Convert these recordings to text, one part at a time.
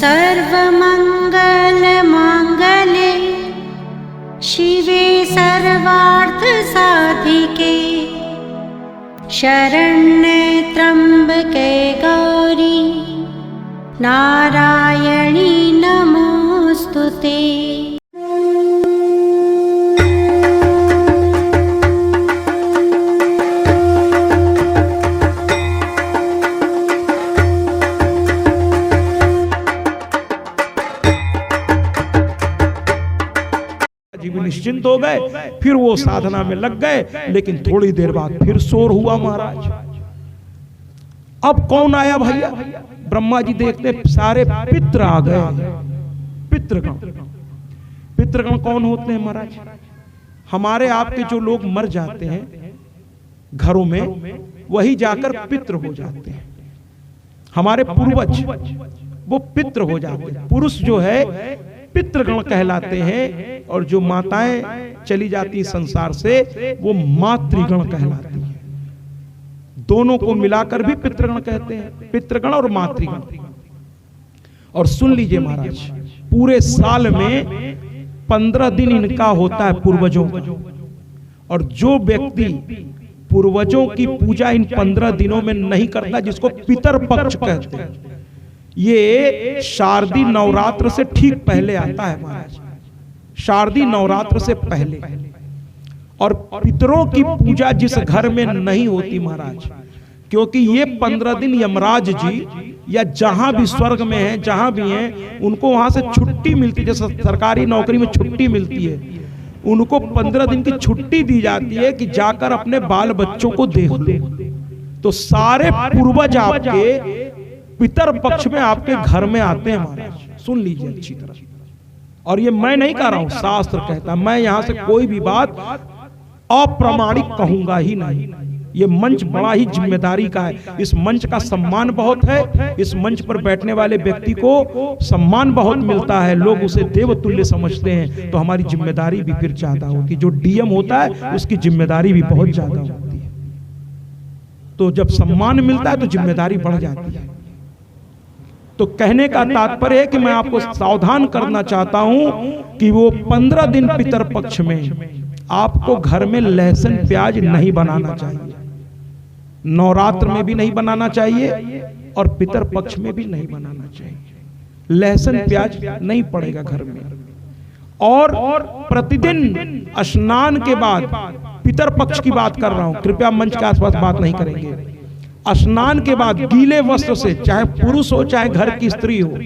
सर्वमंगल मांगल्ये शिवे सर्वार्थ साधिके शरण्ये त्र्यंबके गौरी नारायणी नमोस्तुते। निश्चिंत हो गए, फिर वो साधना में लग गए। लेकिन थोड़ी देर बाद फिर शोर हुआ महाराज। अब कौन आया भैया? ब्रह्मा जी देखते सारे पितृ आ गए। पितृगण, पितृगण कौन होते हैं महाराज? हमारे आपके जो लोग मर जाते हैं घरों में, वही जाकर पितृ हो जाते हैं। हमारे पूर्वज वो पितृ हो जाते हैं। पुरुष जो है पितृगण कहलाते हैं, और जो माताएं चली जाती संसार से वो मातृगण कहलाती हैं। दोनों को मिलाकर भी पितृगण कहते हैं, पितृगण और मातृगण। और सुन लीजिए महाराज, पूरे साल में 15 दिन इनका होता है पूर्वजों का। और जो व्यक्ति पूर्वजों की पूजा इन 15 दिनों में नहीं करता, जिसको पितर पक्ष कहते हैं, ये शारदीय नवरात्र से ठीक पहले आता है महाराज। शारदीय नवरात्र से पहले। और पितरों की पूजा जिस घर में नहीं होती महाराज, क्योंकि ये 15 दिन यमराज जी या जहां भी स्वर्ग में है, जहां भी हैं, उनको वहां से छुट्टी मिलती है। जैसे सरकारी नौकरी में छुट्टी मिलती है, उनको 15 दिन की छुट्टी दी जाती है कि जाकर अपने बाल बच्चों को देख लो। तो सारे पूर्वज आपके पितर पक्ष में आपके घर में आते हैं महाराज। सुन लीजिए अच्छी तरह। और ये मैं नहीं कह रहा हूं, शास्त्र कहता है। मैं यहां से कोई भी बात अप्रामाणिक कहूंगा ही नहीं। ये मंच बड़ा ही जिम्मेदारी का है। इस मंच का सम्मान बहुत है। इस मंच पर बैठने वाले व्यक्ति को सम्मान बहुत मिलता है। लोग उसे देवतुल्य समझते हैं। तो हमारी जिम्मेदारी भी फिर ज्यादा होती है। जो डीएम होता है उसकी जिम्मेदारी भी बहुत ज्यादा होती है। तो जब सम्मान मिलता है तो जिम्मेदारी बढ़ जाती है। तो कहने का तात्पर्य है कि मैं आपको सावधान करना चाहता हूं कि वो 15 दिन पितर पक्ष में आपको घर में लहसुन प्याज नहीं बनाना चाहिए। नवरात्र में भी नहीं बनाना चाहिए और पितर पक्ष में भी नहीं बनाना चाहिए। लहसुन प्याज नहीं पड़ेगा घर में। और प्रतिदिन स्नान के बाद, पितर पक्ष की बात कर रहा हूं, कृपया मंच के आसपास बात नहीं करेंगे। स्नान के बाद गीले वस्त्र से, चाहे पुरुष हो चाहे घर की स्त्री हो,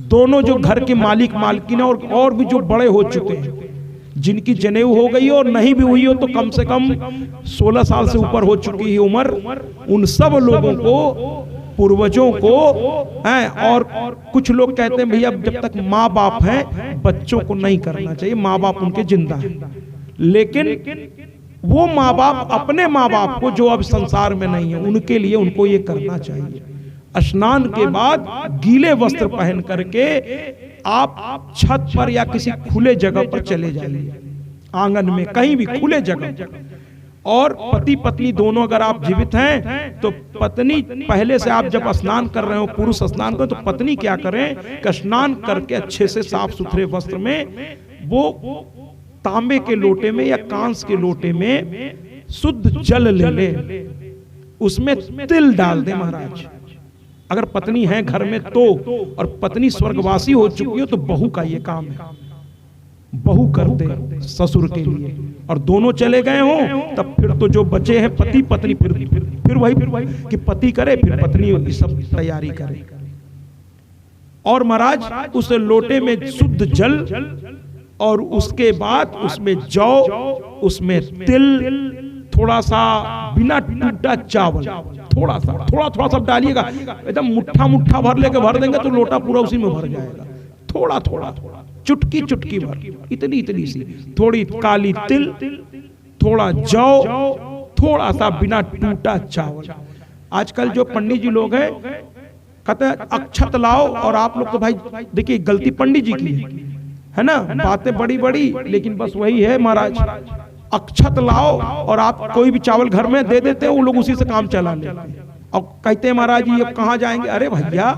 दोनों जो घर के मालिक मालकिन और भी जो बड़े हो चुके हैं, जिनकी जनेऊ हो गई हो और नहीं भी हुई हो तो कम से कम 16 साल से ऊपर हो चुकी है उम्र, उन सब लोगों को, पूर्वजों को हैं। और कुछ लोग कहते हैं भैया जब तक माँ बाप हैं बच्चों को नहीं करना चाहिए, माँ बाप उनके जिंदा हैं। लेकिन वो माँ बाप अपने माँ बाप को, जो अब संसार में नहीं है, उनके लिए उनको ये करना चाहिए। स्नान के बाद गीले वस्त्र पहन करके आप छत पर या किसी खुले जगह पर चले जाइए, आंगन में कहीं भी खुले जगह। और पति पत्नी दोनों अगर आप जीवित हैं तो पत्नी, पहले से आप जब स्नान कर रहे हो, पुरुष स्नान करें, तो पत्नी क्या करें कि स्नान करके अच्छे से साफ सुथरे वस्त्र में वो तांबे के लोटे में या कांस के लोटे में शुद्ध जल ले ले, उसमें तिल डाल दे महाराज। अगर पत्नी है घर में तो, और पत्नी स्वर्गवासी हो चुकी हो तो बहू का ये काम है। बहू कर दे ससुर के लिए, और दोनों चले गए हो तब फिर तो जो बचे हैं पति पत्नी, फिर वही कि पति करे फिर पत्नी ये सब तैयारी करे। और महाराज उस लोटे में शुद्ध जल, और उसके बाद उसमें जौ, उसमें तिल, थोड़ा सा बिना टूटा चावल, थोड़ा सा डालिएगा। एकदम मुट्ठा मुट्ठा भर लेके भर देंगे तो लोटा पूरा उसी में भर जाएगा। थोड़ा चुटकी चुटकी भर, इतनी सी, थोड़ी काली तिल, थोड़ा जौ, थोड़ा सा बिना टूटा चावल। आजकल जो पंडित जी लोग हैं कहते हैं अक्षत लाओ, और आप लोग तो भाई देखिए गलती पंडित जी की है ना, बातें बड़ी बड़ी, लेकिन बस वही है महाराज, अक्षत लाओ और आप कोई भी चावल घर में दे देते हैं, वो लोग उसी से काम चला लेते हैं। और कहते हैं महाराज जी अब कहाँ जाएंगे? अरे भैया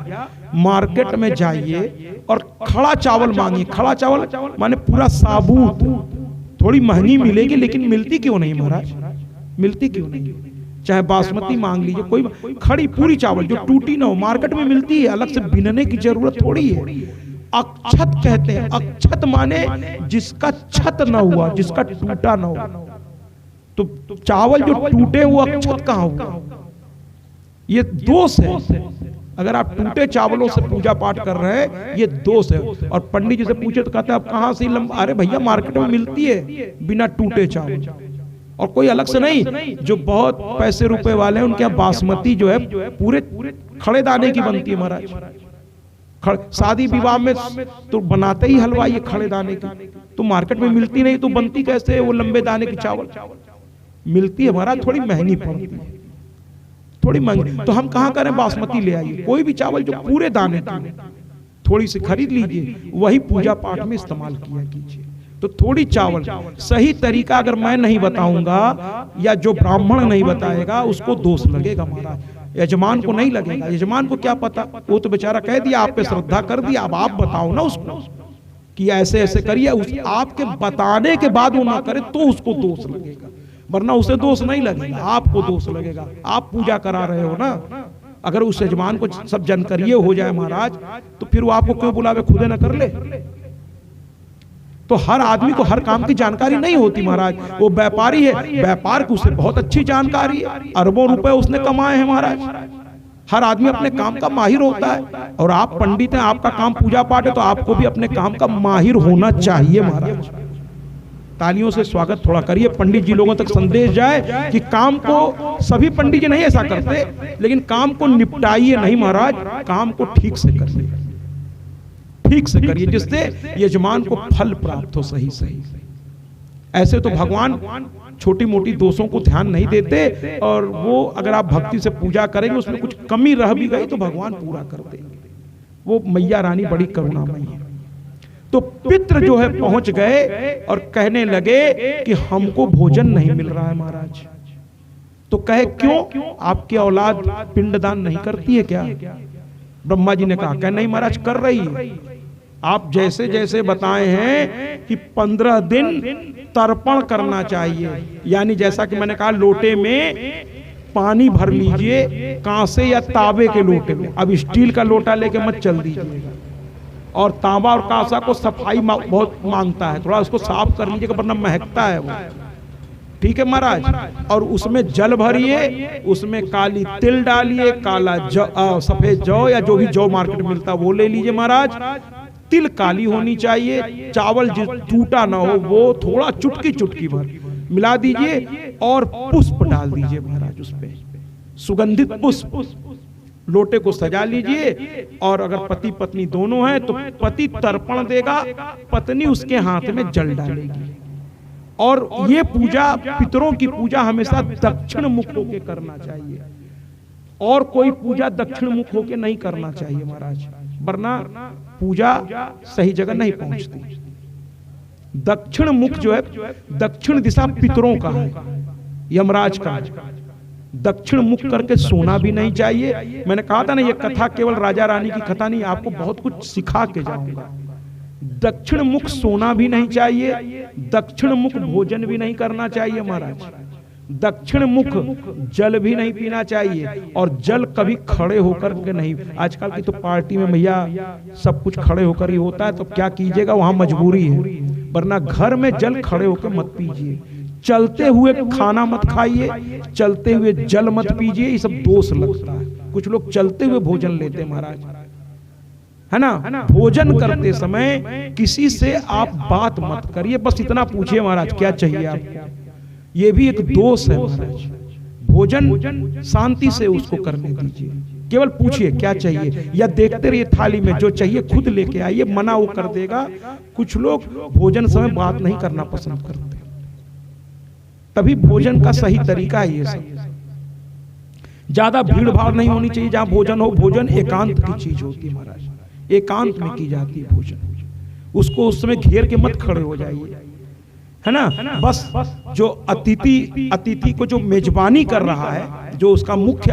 मार्केट में जाइए और खड़ा चावल मांगिए। खड़ा चावल माने पूरा साबुत, थोड़ी महंगी मिलेगी लेकिन मिलती क्यों नहीं महाराज, मिलती क्यों नहीं? चाहे बासमती मांग लीजिए, कोई खड़ी पूरी चावल जो टूटी ना हो, मार्केट में मिलती है, अलग से बिनने की जरूरत थोड़ी है। अक्षत कहते हैं, अक्षत माने जिसका छत ना हुआ, जिसका टूटा ना हो। तो चावल जो टूटे वो अक्षत कहां हुआ? ये दोष है। अगर आप टूटे चावलों से पूजा पाठ कर रहे हैं ये दोष है। और पंडित जी से पूछे तो कहते हैं आप कहां से अरे भैया मार्केट में मिलती है बिना टूटे चावल, और कोई अलग से नहीं। जो बहुत पैसे रुपए वाले हैं उनके यहाँ बासमती जो है पूरे खड़े दाने की बनती है महाराज। शादी विवाह में तो बनाते ही हलवा ये खड़े दाने की, तो मार्केट में मिलती नहीं तो बनती कैसे है वो लंबे दाने की चावल? मिलती है महाराज, थोड़ी महंगी पड़ती है, थोड़ी महंगी। तो हम कहां करें, बासमती ले आइए, कोई भी चावल जो पूरे दाने की, थोड़ी सी खरीद लीजिए, वही पूजा पाठ में इस्तेमाल किया कीजिए। तो थोड़ी चावल, सही तरीका अगर मैं नहीं बताऊंगा या जो ब्राह्मण नहीं बताएगा उसको दोष लगेगा महाराज, यजमान को नहीं लगेगा। यजमान को क्या पता, वो तो बेचारा कह दिया, आप पे श्रद्धा कर दिया, अब आप बताओ ना उसको कि ऐसे ऐसे करिए। उस आपके बताने के बाद वो ना करे तो उसको दोष लगेगा, वरना उसे दोष नहीं लगेगा, आपको दोष लगेगा। आप पूजा करा रहे हो ना। अगर उस यजमान को सब जानकारी हो जाए महाराज तो फिर वो आपको क्यों बुलावे, खुदे ना कर ले। तो हर आदमी को हर काम की जानकारी नहीं होती महाराज। वो व्यापारी है, व्यापार की उसे बहुत अच्छी जानकारी है, अरबों रुपए उसने कमाए हैं महाराज। हर आदमी अपने काम का माहिर होता है, और आप पंडित हैं, आपका काम पूजा पाठ है, तो आपको भी अपने काम का माहिर होना चाहिए महाराज। तालियों से स्वागत थोड़ा करिए, पंडित जी लोगों तक संदेश जाए कि काम को, सभी पंडित जी नहीं ऐसा करते, लेकिन काम को निपटाइए नहीं महाराज, काम को ठीक से करिए, ठीक से करिए, जिससे यजमान को फल प्राप्त हो सही सही। ऐसे तो भगवान छोटी मोटी दोषों को ध्यान नहीं देते, और वो अगर आप भक्ति से पूजा करेंगे उसमें कुछ कमी रह भी गई तो भगवान पूरा कर देंगे। वो मैया रानी बड़ी करुणामयी है। तो पितृ जो है पहुंच गए और कहने लगे कि हमको भोजन नहीं मिल रहा है महाराज। तो कहे क्यों, आपकी औलाद पिंडदान नहीं करती है क्या? ब्रह्मा जी ने कहा नहीं महाराज कर रही है। आप जैसे जैसे बताए हैं कि 15 दिन तर्पण करना चाहिए, यानी जैसा कि मैंने कहा लोटे में पानी भर लीजिए, कांसे या तांबे के लोटे में। अब स्टील का लोटा लेके मत चल दीजिएगा, और तांबा और कांसा को सफाई बहुत मांगता है, थोड़ा उसको साफ कर लीजिएगा वरना महकता है वो। ठीक है महाराज। और उसमें जल भरिए, उसमें काली तिल डालिए, काला सफेद जौ या जो भी जौ मार्केट में मिलता वो ले लीजिए महाराज। तिल काली होनी चाहिए, चावल टूटा ना हो वो थोड़ा चुटकी चुटकी भर मिला दीजिए, और पुष्प डाल दीजिए महाराज उस पे, सुगंधित पुष्प। लोटे को सजा लीजिए, और अगर पति पत्नी दोनों हैं तो पति तर्पण देगा, पत्नी उसके हाथ में जल डालेगी। और ये पूजा, पितरों की पूजा हमेशा दक्षिण मुख होके करना चाहिए, और कोई पूजा दक्षिण मुख होके नहीं करना चाहिए महाराज, वरना पूजा सही जगह नहीं पहुंचती। दक्षिण मुख जो है, दक्षिण दिशा पितरों का है, यमराज का है। दक्षिण मुख करके सोना भी नहीं चाहिए। मैंने कहा था ना ये कथा केवल राजा रानी की कथा नहीं, आपको बहुत कुछ सिखा के जाऊंगा। दक्षिण मुख सोना भी नहीं चाहिए, दक्षिण मुख भोजन भी नहीं करना चाहिए महाराज, दक्षिण मुख जल भी नहीं पीना चाहिए, और जल कभी खड़े होकर के नहीं। आजकल की तो पार्टी में भैया सब कुछ खड़े होकर ही होता है, तो क्या कीजिएगा, वहां मजबूरी है, वरना घर में जल खड़े होकर मत पीजिए। चलते हुए खाना मत खाइए, चलते हुए जल मत पीजिए, ये सब दोष लगता है। कुछ लोग चलते हुए भोजन लेते हैं महाराज, है ना। भोजन करते समय किसी से आप बात मत करिए, बस इतना पूछिए महाराज क्या चाहिए आपको। ये भी एक दोष है महाराज। भोजन शांति से उसको करने दीजिए, केवल पूछिए क्या चाहिए, या देखते रहिए थाली में जो चाहिए खुद लेके आइए, मना वो कर देगा। कुछ लोग भोजन समय बात नहीं करना पसंद करते, तभी भोजन का सही तरीका है ये सब। ज्यादा भीड़ भाड़ नहीं होनी चाहिए जहां भोजन हो। भोजन एकांत की चीज होती है महाराज, एकांत में की जाती है भोजन। उसको उस समय घेर के मत खड़े हो जाइए, है ना। बस जो अतिथि को जो मेजबानी कर रहा है, जो उसका मुख्य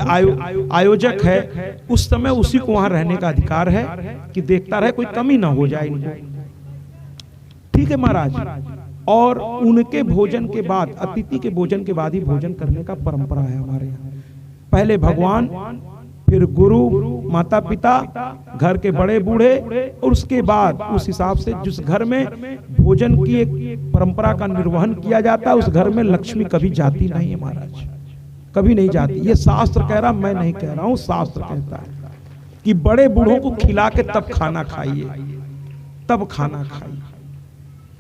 आयोजक है, उस समय उसी को वहां रहने का अधिकार है कि देखता रहे कोई कमी ना हो जाए इनको। ठीक है महाराज। और उनके भोजन के बाद, अतिथि के भोजन के बाद ही भोजन करने का परंपरा है हमारे यहाँ। पहले भगवान, फिर गुरु, माता पिता, घर के बड़े बूढ़े, और उसके बाद उस हिसाब से जिस घर में भोजन की एक परंपरा का निर्वहन किया जाता है, उस घर में लक्ष्मी कभी जाती नहीं है महाराज, कभी नहीं जाती। ये शास्त्र कह रहा, मैं नहीं कह रहा हूं, शास्त्र कहता है कि बड़े बूढ़ों को खिला के तब खाना खाइए, तब खाना खाइए,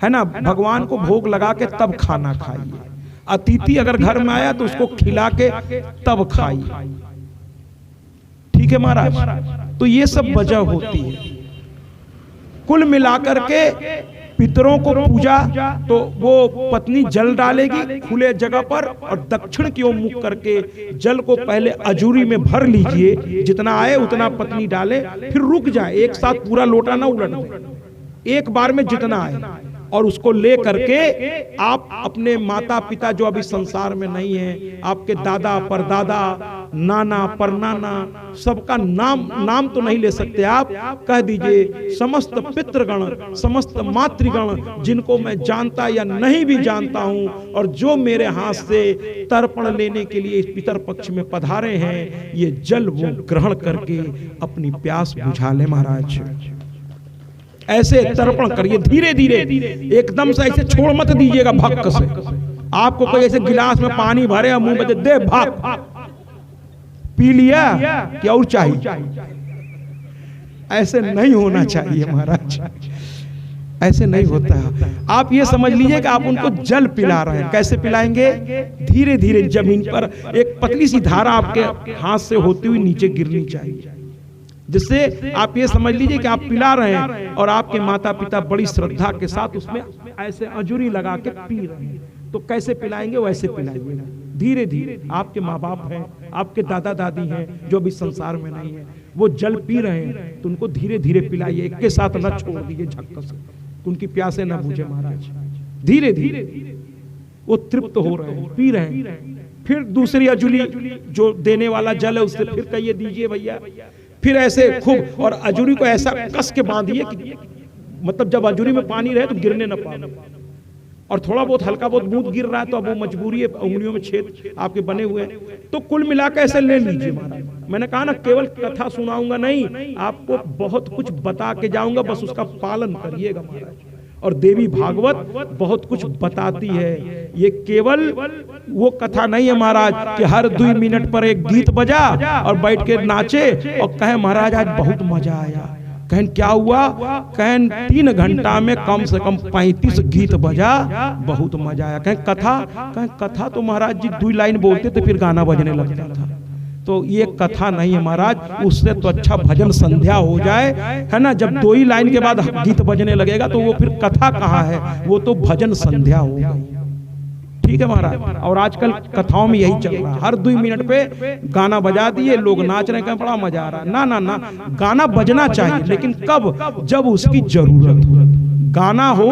है ना। भगवान को भोग लगा के तब खाना खाइए। अतिथि अगर घर में आया तो उसको खिला के तब खाइए। ठीक है महाराज। तो ये सब वजह होती है। कुल मिलाकर के पितरों को पूजा, तो वो पत्नी जल डालेगी खुले जगह पर, और दक्षिण की ओर मुख करके जल को पहले अजूरी में भर लीजिए, जितना आए उतना पत्नी डाले, फिर रुक जाए, एक साथ पूरा लोटा ना उलट दे, एक बार में जितना आए, और उसको ले करके आप अपने माता पिता जो अभी संसार में नहीं है, आपके दादा परदादा, नाना परनाना, सबका नाम तो नहीं ले सकते आप, कह दीजिए समस्त पितृगण, समस्त मातृगण, जिनको मैं जानता या नहीं भी जानता हूं, और जो मेरे हाथ से तर्पण लेने के लिए इस पितर पक्ष में पधारे हैं, ये जल वो ग्रहण करके अपनी प्यास बुझा ले महाराज। ऐसे तर्पण करिए धीरे धीरे, एकदम से ऐसे छोड़ मत दीजिएगा भक्क से। आपको कोई ऐसे गिलास में पानी भरे और मुंह में दे, भाग पी लिया क्या और चाहिए, ऐसे नहीं होना चाहिए महाराज, ऐसे नहीं होता है। आप ये समझ लीजिए कि आप उनको जल पिला रहे हैं। कैसे पिलाएंगे? धीरे धीरे जमीन पर एक पतली सी धारा आपके हाथ से होती हुई नीचे गिरनी चाहिए, जिससे आप ये समझ लीजिए कि आप पिला रहे हैं और आपके माता पिता बड़ी श्रद्धा के साथ उसमें ऐसे अंजुरी लगा के पी रहे हैं। तो कैसे पिलाएंगे? वैसे पिलाएंगे धीरे धीरे। आपके माँ बाप हैं, आपके दादा दादी हैं जो भी संसार में नहीं है, वो जल पी रहे हैं तो उनको धीरे धीरे पिलाइए, एक के साथ न छोड़ दीजिए झक्का से, उनकी प्यासे न बुझे महाराज। धीरे धीरे वो तृप्त हो रहे हैं, पी रहे हैं। फिर दूसरी अजुली जो देने वाला जल है उससे फिर कहिए दीजिए भैया। फिर ऐसे खूब, और अजूरी को ऐसा कस के बांधिए कि मतलब जब अजूरी में पानी रहे तो गिरने न पाए, और थोड़ा बहुत हल्का बहुत बूंद गिर रहा है तो अब वो मजबूरी है, उंगलियों में छेद आपके बने हुए हैं, तो कुल मिलाकर ऐसे ले लीजिए महाराज। मैंने कहा ना केवल कथा सुनाऊंगा नहीं, आपको बहुत कुछ बता के जाऊंगा, बस उसका पालन करिएगा महाराज। और देवी भागवत बहुत कुछ बताती है, ये केवल वो कथा नहीं है महाराज कि हर 2 मिनट पर एक गीत बजा और बैठ के नाचे और कहे महाराज आज बहुत मजा आया। कहें क्या हुआ? कहें 3 घंटा में कम से कम 35 गीत बजा, बहुत मजा आया। कहें कथा? कहें कथा तो महाराज जी 2 लाइन बोलते तो फिर गाना बजने लगता था। तो ये कथा नहीं है महाराज, उससे तो अच्छा भजन संध्या हो जाए, है ना। जब 2 ही लाइन के बाद गीत बजने लगेगा तो वो फिर कथा कहाँ है, वो तो भजन संध्या हो गई। ठीक है महाराज। और आजकल कथाओं में यही चल रहा है, हर 2 मिनट पे गाना बजा दिए, लोग नाच रहे हैं, बड़ा मजा आ रहा है। ना ना ना, गाना बजना चाहिए, लेकिन कब? जब उसकी जरूरत हो। गाना हो,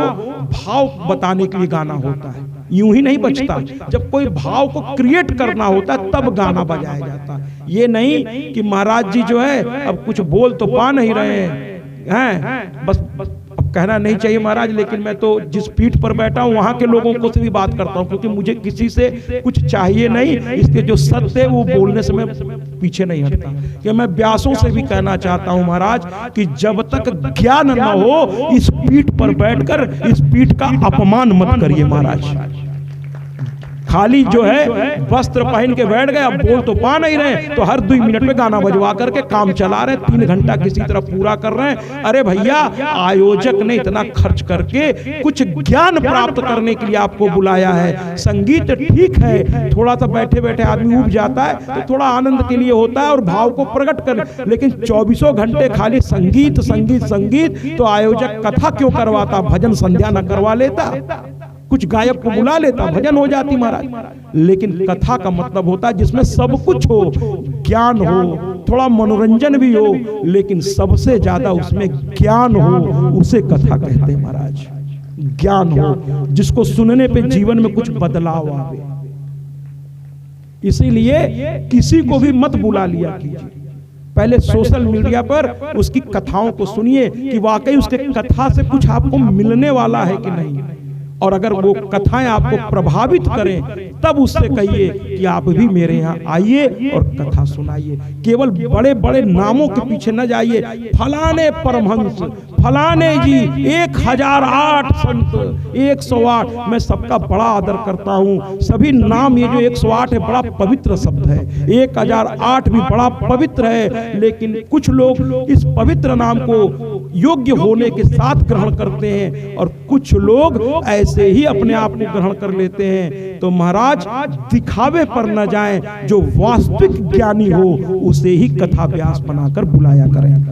भाव बताने के लिए गाना होता है, यूं ही नहीं बजता। जब कोई भाव को क्रिएट करना होता है तब गाना बजाया जाता है। ये नहीं कि महाराज जी जो है अब कुछ बोल तो पा नहीं रहे हैं, बस अब कहना नहीं चाहिए महाराज, लेकिन मैं तो जिस पीठ पर बैठा हूं वहां के लोगों को से भी बात करता हूं, क्योंकि मुझे किसी से कुछ चाहिए नहीं, इसके जो सत्य है वो बोलने से मैं पीछे नहीं हटता। कि मैं व्यासों से भी कहना चाहता हूं महाराज कि जब तक ज्ञान न हो इस पीठ पर बैठकर इस पीठ का अपमान मत करिए महाराज। खाली जो है वस्त्र पहन के बैठ गए, अब बोल तो पा नहीं रहे, तो हर 2 मिनट में गाना बजवा करके काम चला रहे, 3 घंटा किसी तरह पूरा कर रहे हैं। अरे भैया, आयोजक ने इतना खर्च करके कुछ ज्ञान प्राप्त करने के लिए आपको बुलाया है। संगीत ठीक है, थोड़ा सा बैठे बैठे आदमी उब जाता है तो थोड़ा आनंद के लिए होता है और भाव को प्रकट कर, लेकिन 24 घंटे खाली संगीत संगीत संगीत, तो आयोजक कथा क्यों करवाता? भजन संध्या न करवा लेता? कुछ गायक को बुला लेता, भजन हो जाती महाराज। लेकिन कथा का मतलब होता है जिसमें सब कुछ हो, ज्ञान हो, थोड़ा मनोरंजन भी हो, लेकिन सबसे ज्यादा उसमें ज्ञान हो, उसे कथा कहते हैं महाराज। ज्ञान हो जिसको सुनने पे जीवन में कुछ बदलाव आवे। इसीलिए किसी को भी मत बुला लिया कीजिए, पहले सोशल मीडिया पर उसकी कथाओं को सुनिए कि वाकई उसके कथा से कुछ आपको मिलने वाला है कि नहीं, और अगर वो कथाएं आपको प्रभावित करें तब उससे कहिए कि आप भी मेरे यहाँ आइए और कथा सुनाइए। केवल बड़े बड़े नामों के पीछे न जाइए, फलाने परमहंस, फलाने जी 1008 संत, 108, मैं सबका बड़ा आदर करता हूँ। सभी नाम, ये जो 108 है बड़ा पवित्र शब्द है, 1008 भी बड़ा पवित्र है, लेकिन कुछ लोग इस पवित्र नाम को योग्य होने के साथ ग्रहण करते हैं और कुछ लोग ऐसे ही अपने आप को ग्रहण कर लेते हैं। तो महाराज दिखावे पर न जाएं, जो वास्तविक ज्ञानी हो उसे ही कथा व्यास बनाकर बुलाया करें,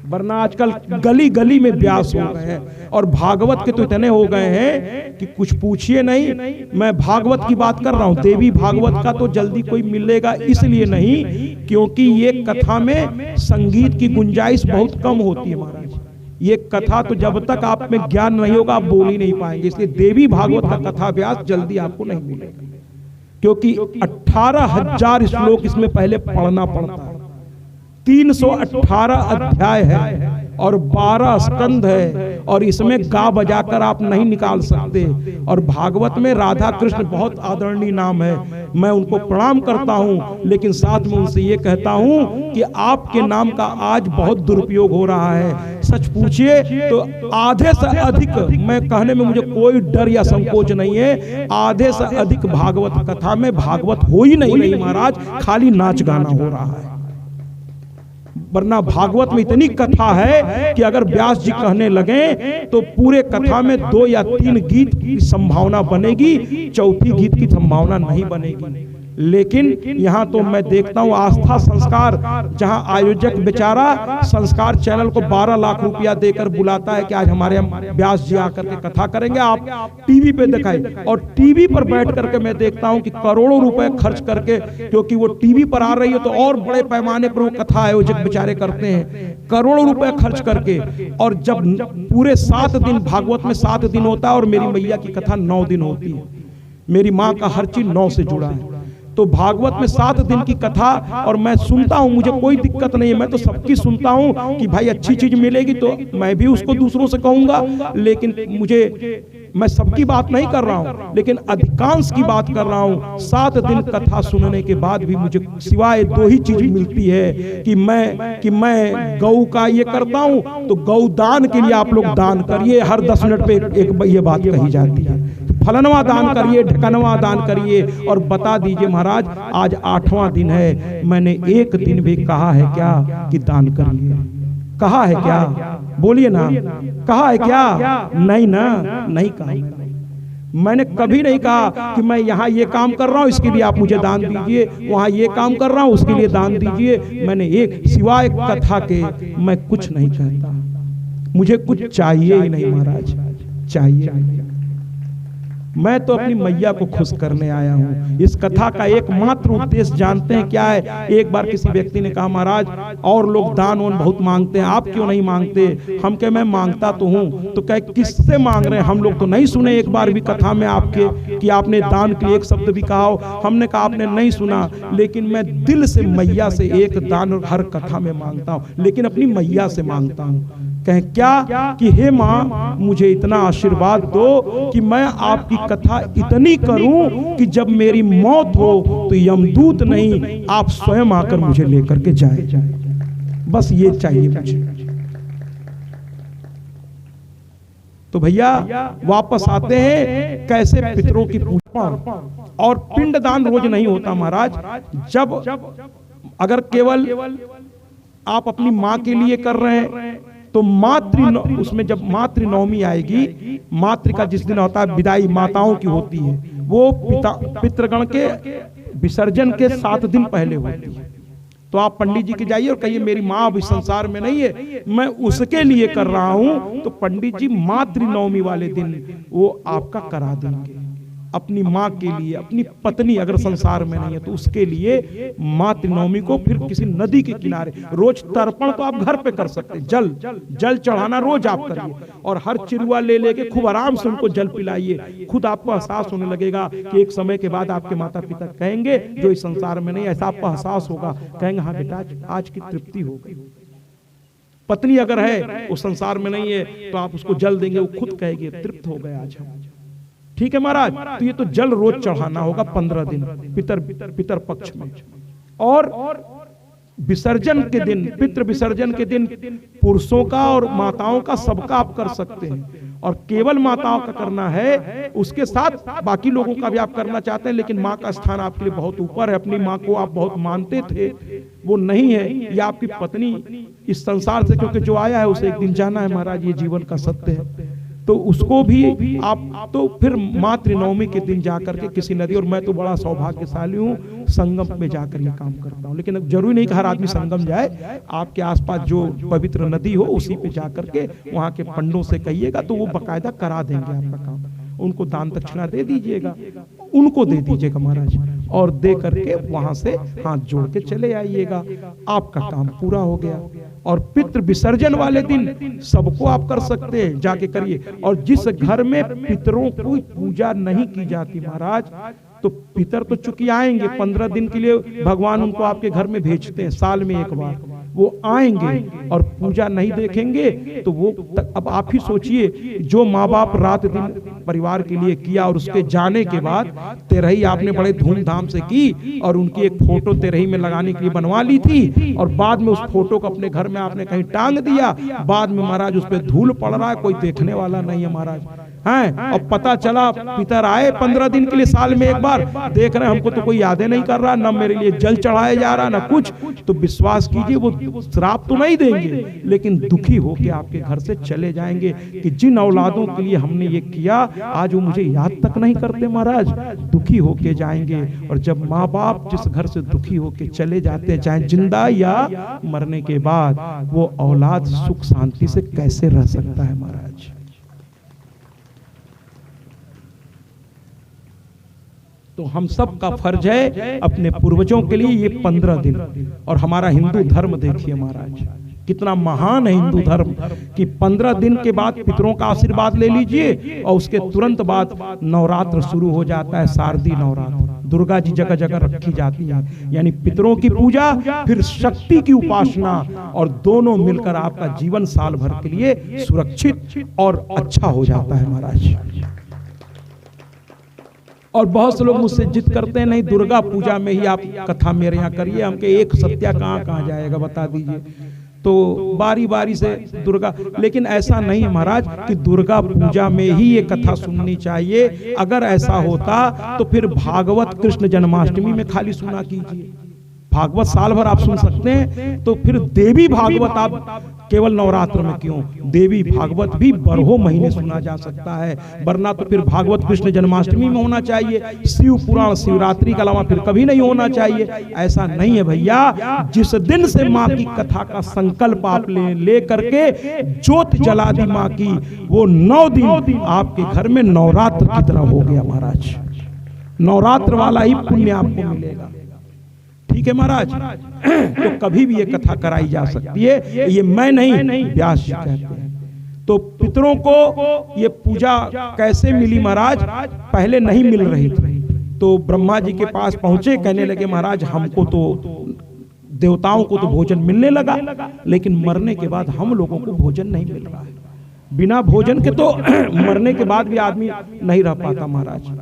वरना आजकल गली गली में व्यास हो गए हैं और भागवत के तो इतने हो गए हैं कि कुछ पूछिए नहीं। मैं भागवत की बात कर रहा हूं, देवी भागवत का तो जल्दी कोई मिलेगा इसलिए नहीं क्योंकि ये कथा में संगीत की गुंजाइश बहुत कम होती है महाराज। ये कथा तो जब तक आप में ज्ञान नहीं होगा आप बोल ही नहीं पाएंगे, इसलिए देवी भागवत का कथा व्यास जल्दी आपको नहीं मिलेगा, क्योंकि 18,000 श्लोक इसमें पहले पढ़ना पड़ता है, 318 अध्याय है और 12 स्कंध है, और इसमें गा बजाकर आप नहीं निकाल सकते। और भागवत में राधा कृष्ण बहुत आदरणीय नाम है, मैं उनको प्रणाम करता हूं, लेकिन साथ में उनसे ये कहता हूं कि आपके नाम का आज बहुत दुरुपयोग हो रहा है। सच पूछिए तो आधे से अधिक, मैं कहने में मुझे कोई डर या संकोच नहीं है, आधे से अधिक भागवत कथा में भागवत हो ही नहीं महाराज, खाली नाच गाना हो रहा है। वरना भागवत में इतनी कथा है कि अगर व्यास जी कहने लगे तो पूरे कथा में 2 या 3 गीत की संभावना बनेगी, चौथी गीत की संभावना नहीं बनेगी। लेकिन यहाँ तो मैं देखता हूँ आस्था संस्कार, जहाँ आयोजक बेचारा संस्कार चैनल को 12 लाख रुपया देकर बुलाता है कि आज हमारे व्यास जी आकर के कथा करेंगे, आप टीवी पे दिखाए, और टीवी पर बैठ करके मैं देखता हूँ कि करोड़ों रुपए खर्च करके, क्योंकि वो टीवी पर आ रही है तो और बड़े पैमाने पर वो कथा आयोजक बेचारे करते हैं, करोड़ों रुपए खर्च करके। और जब पूरे 7 दिन, भागवत में 7 दिन होता है और मेरी मैया की कथा 9 दिन होती है, मेरी माँ का हर चीज 9 से जुड़ा है, तो भागवत में 7 दिन की कथा, और मैं सुनता हूं, मुझे कोई दिक्कत नहीं है, मैं तो सबकी सुनता हूं कि भाई अच्छी चीज मिलेगी तो मैं भी उसको दूसरों से कहूंगा, लेकिन मैं सबकी बात नहीं कर रहा हूं, लेकिन अधिकांश की बात कर रहा हूं। 7 दिन कथा सुनने के बाद भी मुझे सिवाय 2 ही चीज मिलती है कि मैं गौ का ये करता हूं, तो गौ दान के लिए आप लोग दान करिए, हर 10 मिनट पे एक ये बात कही जाती है, फलनवा दान करिए, ढकनवा दान करिए, और बता दीजिए महाराज आज 8वां दिन है, मैंने एक दिन भी कहा है क्या कि दान करिए? कहा है क्या? बोलिए ना, कहा है क्या? नहीं ना, नहीं कहा। मैंने कभी नहीं कहा कि मैं यहाँ ये काम कर रहा हूँ इसके लिए आप मुझे दान दीजिए, वहाँ ये काम कर रहा हूँ उसके लिए दान दीजिए। मैंने एक सिवाय कथा के मैं कुछ नहीं कहता, मुझे कुछ चाहिए ही नहीं महाराज, चाहिए। मैं तो अपनी मैया को खुश करने आया हूँ। इस कथा का एकमात्र उद्देश्य जानते हैं क्या है? एक बार किसी व्यक्ति ने कहा महाराज और लोग दान वान बहुत मांगते हैं, आप क्यों नहीं मांगते? हम कहे मैं मांगता तो हूँ। तो कहे किससे मांग रहे हैं? हम लोग तो नहीं सुने एक बार भी कथा में आपके कि आपने दान के एक शब्द भी कहा हो। हमने कहा आपने नहीं सुना, लेकिन मैं दिल से मैया से एक दान हर कथा में मांगता हूँ, लेकिन अपनी मैया से मांगता हूँ। कहें क्या कि हे माँ मुझे इतना आशीर्वाद दो कि मैं आपकी कथा इतनी करूं कि जब मेरी मौत हो तो यमदूत नहीं आप स्वयं आकर मुझे लेकर के जाए। बस ये चाहिए मुझे। तो भैया वापस आते हैं कैसे पितरों की पूजा। और पिंडदान रोज नहीं होता महाराज। जब अगर केवल आप अपनी माँ के लिए कर रहे हैं तो उसमें जब मातृ नवमी आएगी, मातृ का जिस दिन होता है विदाई माताओं की होती है, वो पितृगण के विसर्जन के 7 दिन पहले होती है। तो आप पंडित जी के जाइए और कहिए मेरी माँ अभी संसार में नहीं है, मैं उसके लिए कर रहा हूं, तो पंडित जी मातृ नवमी वाले दिन वो आपका करा देंगे। अपनी माँ के लिए, अपनी पत्नी अगर संसार में नहीं है तो उसके लिए मातृनवमी को फिर किसी नदी के किनारे, रोज तर्पण तो आप घर पे कर सकते, जल चढ़ाना रोज आप करिए, और हर चिरुआ ले लेके खूब आराम से उनको जल पिलाइए। खुद आपको एहसास होने लगेगा कि एक समय के बाद आपके माता पिता कहेंगे जो इस संसार में नहीं, ऐसा आपको एहसास होगा, कहेंगे हाँ बेटा आज की तृप्ति हो गई। पत्नी अगर है उस संसार में नहीं है तो आप उसको जल देंगे, वो खुद कहेगी तृप्त हो गए आज हम। ठीक है महाराज, तो ये तो जल रोज चढ़ाना होगा 15 दिन पितर पक्ष में। और विसर्जन के दिन, पितृ विसर्जन के दिन पुरुषों का और माताओं का सबका आप कर सकते हैं, और केवल माताओं का करना है, उसके साथ बाकी लोगों का भी आप करना चाहते हैं, लेकिन माँ का स्थान आपके लिए बहुत ऊपर है। अपनी माँ को आप बहुत मानते थे, वो नहीं है, या आपकी पत्नी इस संसार से क्योंकि जो आया है उसे एक दिन जाना है महाराज, ये जीवन का सत्य है, तो उसको भी आप तो फिर मातृनवमी के दिन जाकर के किसी नदी, और मैं तो बड़ा सौभाग्यशाली हूँ संगम में जाकर ये काम करता हूँ, लेकिन जरूरी नहीं कि हर आदमी संगम जाए, आपके आसपास जो पवित्र नदी हो उसी पे जाकर के वहाँ के पंडों से कहिएगा तो वो बकायदा करा देंगे आपका काम। उनको दान दक्षिणा दे दीजिएगा, उनको दे दीजिएगा महाराज, और दे करके वहां से हाथ जोड़ के चले आइएगा, आपका काम पूरा हो गया। और पितृ विसर्जन वाले दिन सबको आप कर सकते हैं, जाके करिए। और जिस घर में पितरों की पूजा नहीं की जाती महाराज, तो पितर तो चूंकि आएंगे 15 दिन के लिए, भगवान उनको आपके घर में भेजते हैं साल में एक बार, वो आएंगे और पूजा नहीं देखेंगे तो वो अब आप ही सोचिए, जो माँ बाप रात दिन परिवार के लिए किया और उसके जाने के बाद तेरही आपने बड़े धूमधाम से की, और उनकी एक फोटो तेरही में लगाने के लिए बनवा ली थी, और बाद में उस फोटो को अपने घर में आपने कहीं टांग दिया, बाद में महाराज उस पर धूल पड़ रहा है, कोई देखने वाला नहीं है महाराज, हैं, और पता चला पितर आए 15 दिन के लिए साल में एक बार, देख रहे हैं हमको तो कोई यादें नहीं कर रहा, न मेरे लिए जल चढ़ाया जा रहा, न कुछ, तो विश्वास कीजिए वो श्राप तो नहीं देंगे, लेकिन दुखी होकर आपके घर से चले जाएंगे कि जिन औलादों के लिए हमने ये किया आज वो मुझे याद तक नहीं करते महाराज, दुखी होके जाएंगे। और जब माँ बाप जिस घर से दुखी होके चले जाते हैं, चाहे जिंदा या मरने के बाद, वो औलाद सुख शांति से कैसे रह सकता है महाराज। तो हम सब का फर्ज है अपने पूर्वजों के लिए ये 15 दिन, और हमारा हिंदू धर्म देखिए महाराज कितना महान है हिंदू धर्म, कि 15 दिन के बाद पितरों का आशीर्वाद ले लीजिए, और उसके तुरंत बाद नवरात्र शुरू हो जाता है, शारदीय नवरात्र, दुर्गा जी जगह जगह रखी जाती है, यानी पितरों की पूजा फिर शक्ति की उपासना, और दोनों मिलकर आपका जीवन साल भर के लिए सुरक्षित और अच्छा हो जाता है महाराज। और बहुत से लोग मुझसे जिद करते हैं, नहीं दुर्गा पूजा में ही आप कथा मेरे यहाँ करिए, हमके एक सत्या कहाँ जाएगा बता दीजिए, तो बारी बारी से दुर्गा, लेकिन ऐसा नहीं है महाराज कि दुर्गा पूजा में ही ये कथा सुननी चाहिए। अगर ऐसा होता तो फिर भागवत कृष्ण जन्माष्टमी में खाली सुना कीजिए, भागवत साल भर आप सुन सकते हैं, तो फिर देवी भागवत आप केवल नवरात्र में क्यों, देवी भागवत भी 12 महीने सुना जा सकता है, वरना तो फिर भागवत कृष्ण जन्माष्टमी में होना चाहिए, शिव पुराण शिवरात्रि के अलावा फिर कभी नहीं होना चाहिए। ऐसा नहीं है भैया, जिस दिन से माँ की कथा का संकल्प आप ले करके ज्योत जला दी माँ की, वो 9 दिन आपके घर में नवरात्र की तरह हो गया महाराज, नवरात्र वाला ही पुण्य आपको मिलेगा। ठीक है महाराज, तो कभी भी ये कथा कराई जा सकती है, ये मैं नहीं व्यास जी कहते हैं। तो पितरों को ये पूजा कैसे मिली महाराज, पहले नहीं मिल रही थी, तो ब्रह्मा जी के पास पहुंचे, कहने लगे महाराज हमको तो देवताओं को तो भोजन मिलने लगा, लेकिन मरने के बाद हम लोगों को भोजन नहीं मिल रहा है, बिना भोजन के तो मरने के बाद भी आदमी नहीं रह पाता महाराज,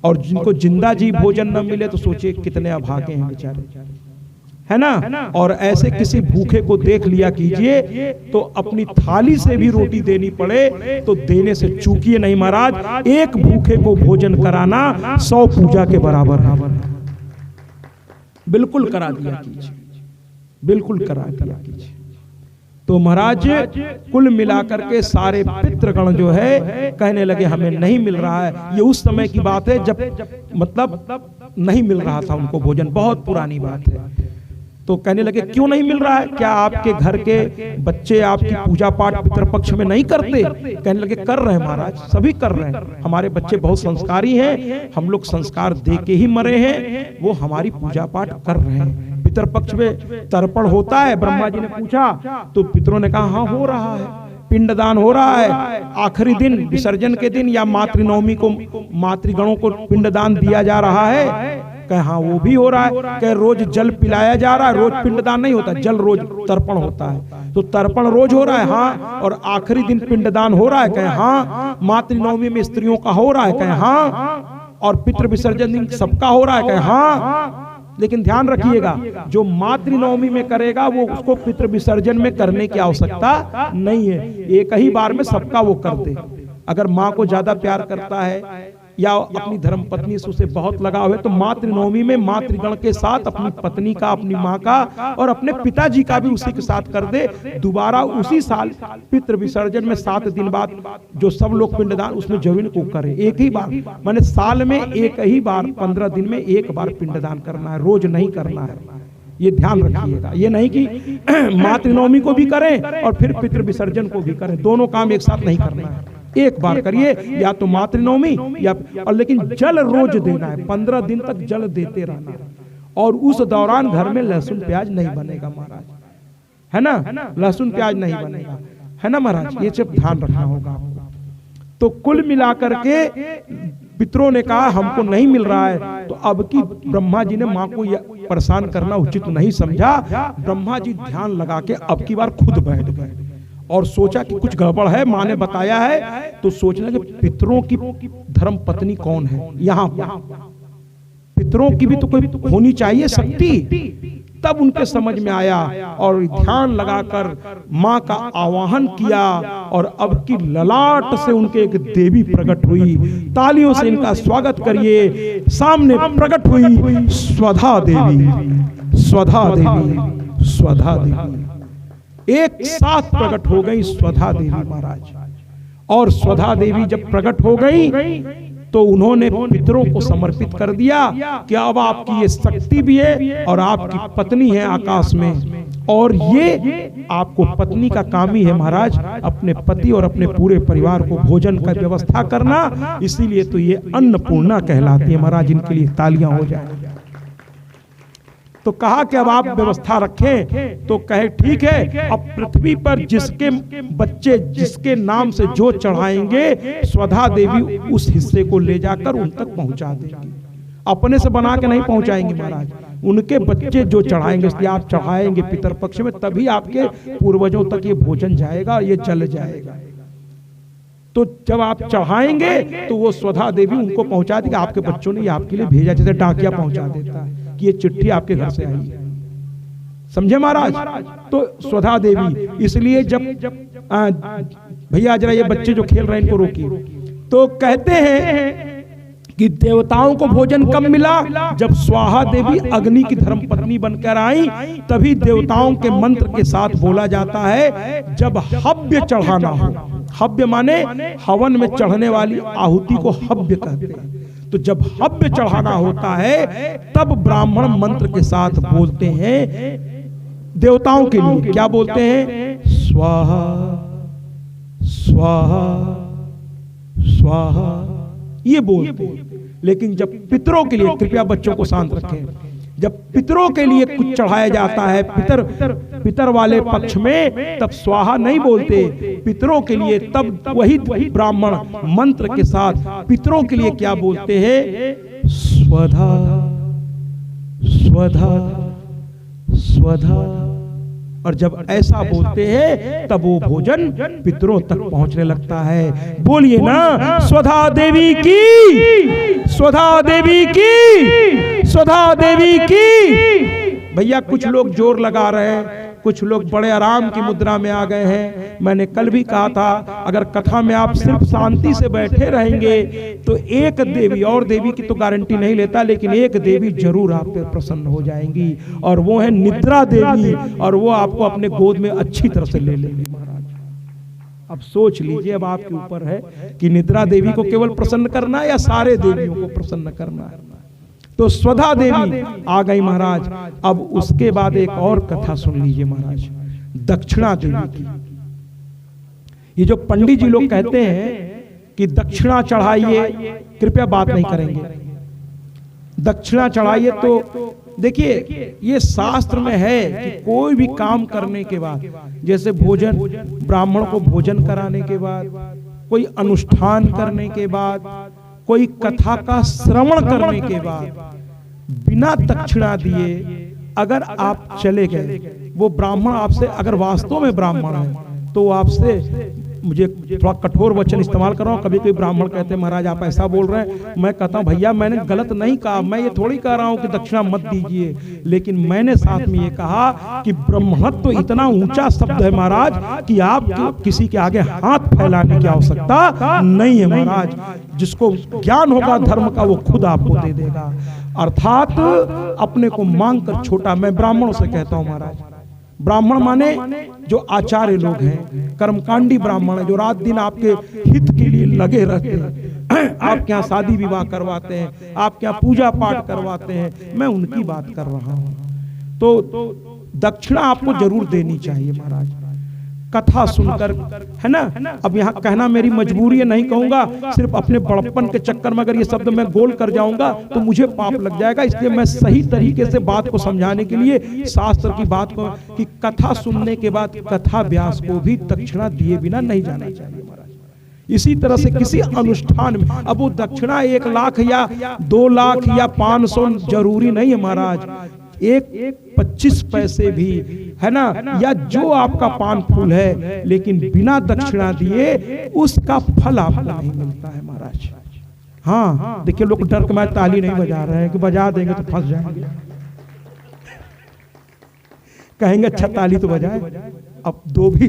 और जिनको जिंदा जी भोजन न मिले तो सोचिए कितने अभागे हैं बेचारे, है ना। और ऐसे किसी भूखे को देख लिया कीजिए, तो अपनी थाली से भी रोटी देनी पड़े तो देने से चूकिए नहीं महाराज, एक भूखे को भोजन कराना 100 पूजा के बराबर है, बिल्कुल करा दिया कीजिए, बिल्कुल करा दिया कीजिए। तो महाराज कुल मिलाकर के सारे पितृगण जो है कहने लगे हमें नहीं मिल रहा है। ये उस समय की बात है जब मतलब नहीं मिल रहा था उनको भोजन, बहुत पुरानी बात है। तो कहने लगे क्यों नहीं मिल रहा है, क्या आपके घर के बच्चे आपकी पूजा पाठ पितरपक्ष में नहीं करते? कहने लगे कर रहे हैं महाराज, सभी कर रहे हैं, हमारे बच्चे बहुत संस्कारी हैं, हम लोग संस्कार दे के ही मरे हैं, वो हमारी पूजा पाठ कर रहे हैं। पितरपक्ष में तर्पण होता है? ब्रह्मा जी ने पूछा तो पितरों ने कहा हाँ हो रहा है, पिंडदान हो रहा है, आखिरी दिन विसर्जन के दिन या मातृनवमी को मातृगणों को पिंडदान दिया जा रहा है? कहे हाँ वो भी हो रहा है। कहे रोज जल पिलाया जा रहा है? रोज पिंडदान नहीं होता, जल रोज तर्पण होता है, तो तर्पण रोज हो रहा है? हाँ। और आखिरी दिन पिंडदान हो रहा है? कहे हाँ। मातृनवमी में स्त्रियों का हो रहा है? कहे हाँ। और पितृ विसर्जन दिन सबका हो रहा है? कहे हाँ। लेकिन ध्यान रखिएगा, जो मातृनवमी में करेगा वो उसको पितृ विसर्जन में करने की आवश्यकता नहीं है, एक ही बार में सबका वो कर दे। अगर माँ को ज्यादा प्यार करता है या अपनी धर्म पत्नी से उसे बहुत लगाव है तो मातृनवमी में मातृगण के साथ अपनी पत्नी का, अपनी माँ का और अपने पिताजी का भी उसी के साथ कर दे। दोबारा उसी साल पितृ विसर्जन में 7 दिन बाद जो सब लोग पिंडदान उसमें जरूर को करे, एक ही बार, माने साल में एक ही बार, 15 दिन में एक बार पिंडदान करना है, रोज नहीं करना है। ये ध्यान रखिएगा, ये नहीं कि मातृनवमी को भी करें और फिर पितृ विसर्जन को भी करें, दोनों काम एक साथ नहीं करना है, एक बार करिए, या तो मातृनवमी या और लेकिन जल रोज देना है, 15 दिन तक जल देते रहना है। और उस दौरान घर में लहसुन प्याज नहीं बनेगा महाराज, है ना, लहसुन प्याज नहीं बनेगा, है ना महाराज, ये सब ध्यान रखना होगा आपको। तो कुल मिलाकर के पितरों ने कहा हमको नहीं मिल रहा है, तो अब की ब्रह्मा जी ने माँ को परेशान करना उचित नहीं समझा। ब्रह्मा जी ध्यान लगा के अब की बार खुद बैठ गए और सोचा कि कुछ गड़बड़ है, माँ ने बताया है, तो सोचना कि पितरों की धर्म पत्नी कौन है, यहाँ पितरों की भी तो कोई होनी चाहिए शक्ति। तब उनके समझ में आया और ध्यान लगाकर माँ का आवाहन किया और अब की ललाट से उनके एक देवी प्रकट हुई। तालियों से इनका स्वागत करिए। सामने प्रकट हुई स्वधा देवी, स्वधा देवी, स्वधा देवी, एक साथ प्रकट हो गई स्वधा देवी महाराज। और स्वधा देवी जब प्रकट हो गई तो उन्होंने पितरों को समर्पित कर दिया कि अब आपकी ये शक्ति भी है और आपकी पत्नी है आकाश में, और ये आपको पत्नी का काम ही है महाराज अपने पति और अपने पूरे परिवार को भोजन का व्यवस्था करना, इसीलिए तो ये अन्नपूर्णा कहलाती है महाराज। इनके लिए तालियां हो जाए। तो कहा कि अब आप व्यवस्था रखें, तो कहे ठीक है, अब पृथ्वी पर जिसके बच्चे जिसके नाम से जो चढ़ाएंगे स्वधा देवी उस हिस्से को ले जाकर उन तक पहुंचा देंगी, अपने से बना के नहीं पहुंचाएंगे महाराज, उनके बच्चे जो चढ़ाएंगे, इसलिए आप चढ़ाएंगे पितरपक्ष में, तभी आपके पूर्वजों तक ये भोजन जाएगा, ये जल जाएगा। तो जब आप चढ़ाएंगे तो वो स्वधा देवी उनको पहुंचा देगी, आपके बच्चों ने ये आपके लिए भेजा, जैसे डाकिया पहुंचा देता है कि ये चिट्ठी आपके घर से आई है, समझे महाराज। तो स्वधा देवी, इसलिए जब भैया जरा ये बच्चे जो खेल रहे हैं इनको रोकिए, तो कहते हैं कि देवताओं को भोजन कब मिला, जब स्वाहा देवी अग्नि की धर्मपत्नी बनकर आई, तभी देवताओं के मंत्र के साथ बोला जाता है जब हव्य चढ़ाना हो, हव्य माने हवन में चढ़ने वाली आहुति को हव्य कहते हैं, तो जब हव्य चढ़ाना होता है तब ब्राह्मण मंत्र के साथ बोलते हैं देवताओं के लिए, क्या बोलते हैं, स्वाहा स्वाहा स्वाहा, ये बोलते हैं। लेकिन जब पितरों के लिए, कृपया बच्चों को शांत रखें, जब पितरों के लिए कुछ चढ़ाया जाता है पितर वाले पक्ष में, तब स्वाहा नहीं बोलते, पितरों के लिए तब वही ब्राह्मण मंत्र के साथ पितरों के लिए क्या बोलते हैं, स्वधा स्वधा स्वधा। और जब ऐसा बोलते हैं तब वो भोजन पितरों तक पहुंचने लगता है। बोलिए ना स्वधा देवी की, स्वधा देवी की, स्वधा देवी की। भैया कुछ लोग जोर लगा रहे हैं, कुछ लोग बड़े आराम की मुद्रा में आ गए हैं। मैंने कल भी कहा था अगर कथा में आप सिर्फ शांति से बैठे रहेंगे तो एक देवी, और देवी की तो गारंटी नहीं लेता, लेकिन एक देवी जरूर आप पे प्रसन्न हो जाएंगी, और वो है निद्रा देवी, और वो आपको अपने गोद में अच्छी तरह से ले लेंगी महाराज। अब सोच लीजिए, अब आपके ऊपर है कि निद्रा देवी को केवल प्रसन्न करना है या सारे देवियों को प्रसन्न करना है। तो स्वधा देवी आ गई महाराज। अब उसके बाद एक और कथा सुन लीजिए महाराज, दक्षिणा देवी की। ये जो पंडित जी लोग कहते हैं कि दक्षिणा चढ़ाइए, कृपया बात नहीं करेंगे, दक्षिणा चढ़ाइए, तो देखिए ये शास्त्र में है कि कोई भी काम करने के बाद, जैसे भोजन, ब्राह्मण को भोजन कराने के बाद, कोई अनुष्ठान करने के बाद, कोई कथा का श्रवण करने के बाद, बिना दक्षिणा दिए अगर आप चले गए, वो ब्राह्मण आपसे, अगर वास्तव में ब्राह्मण है तो आपसे, मुझे थोड़ा कठोर वचन इस्तेमाल कर रहा हूं, कभी कोई ब्राह्मण कहते हैं महाराज आप ऐसा बोल रहे हैं, मैं कहता हूं भैया मैंने गलत नहीं कहा, मैं ये थोड़ी कह रहा हूं कि दक्षिणा मत दीजिए, लेकिन मैंने साथ में ये कहा कि ब्रह्मत्व तो इतना ऊंचा शब्द है महाराज कि आप किसी के आगे हाथ फैलाने की आवश्यकता नहीं है महाराज। जिसको ज्ञान होगा धर्म का वो खुद आपको दे देगा, अर्थात अपने को मांग कर छोटा। मैं ब्राह्मणों से कहता हूं महाराज, ब्राह्मण माने जो आचार्य लोग हैं, कर्मकांडी ब्राह्मण है, जो रात दिन आपके हित के लिए लगे रहते हैं, आपके यहाँ शादी विवाह करवाते हैं, आपके यहाँ पूजा पाठ करवाते हैं, मैं उनकी बात कर रहा हूं। तो दक्षिणा आपको जरूर देनी चाहिए महाराज, कथा सुनकर, है ना। अब यहाँ कहना मेरी मजबूरी है, नहीं कहूंगा, सिर्फ अपने बड़प्पन के चक्कर में अगर ये शब्द मैं गोल कर जाऊंगा तो मुझे पाप लग जाएगा, इसलिए मैं सही तरीके से बात को समझाने के लिए शास्त्र की बात को, कि कथा सुनने के बाद कथा व्यास को भी दक्षिणा दिए बिना नहीं जाना चाहिए महाराज। इसी तरह से किसी अनुष्ठान में, अब वो दक्षिणा 1 लाख या 2 लाख या 500 जरूरी नहीं है महाराज, एक 25 पैसे भी, है ना, या जो आपका पान फूल है, लेकिन बिना दक्षिणा दिए उसका फल आपको नहीं मिलता है महाराज। हाँ देखिए लोग डर के मारे ताली नहीं बजा रहे हैं कि बजा देंगे तो फंस जाएंगे, कहेंगे अच्छा ताली तो बजाए, अब दो भी।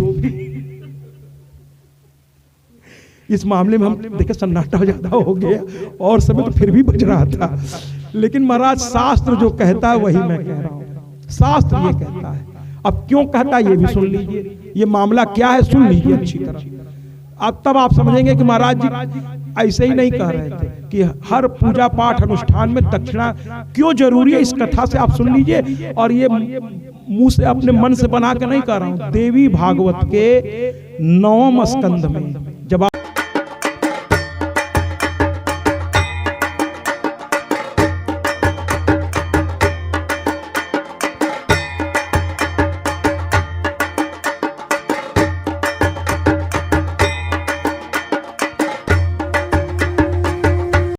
इस मामले में हम देखे सन्नाटा ज्यादा हो गया, और समय तो फिर भी बज रहा था, लेकिन महाराज शास्त्र जो कहता है वही मैं कह रहा हूं, शास्त्र ये कहता है। अब क्यों कहता है ये भी सुन लीजिए, ये मामला क्या है सुन लीजिए अच्छी तरह, अब तब आप समझेंगे कि महाराज जी ऐसे ही नहीं कह रहे थे कि हर पूजा पाठ अनुष्ठान में दक्षिणा क्यों जरूरी है, इस कथा से आप सुन लीजिए। और ये मुंह से अपने मन से बना के नहीं कह रहा हूं, देवी भागवत के 9वें स्कंध में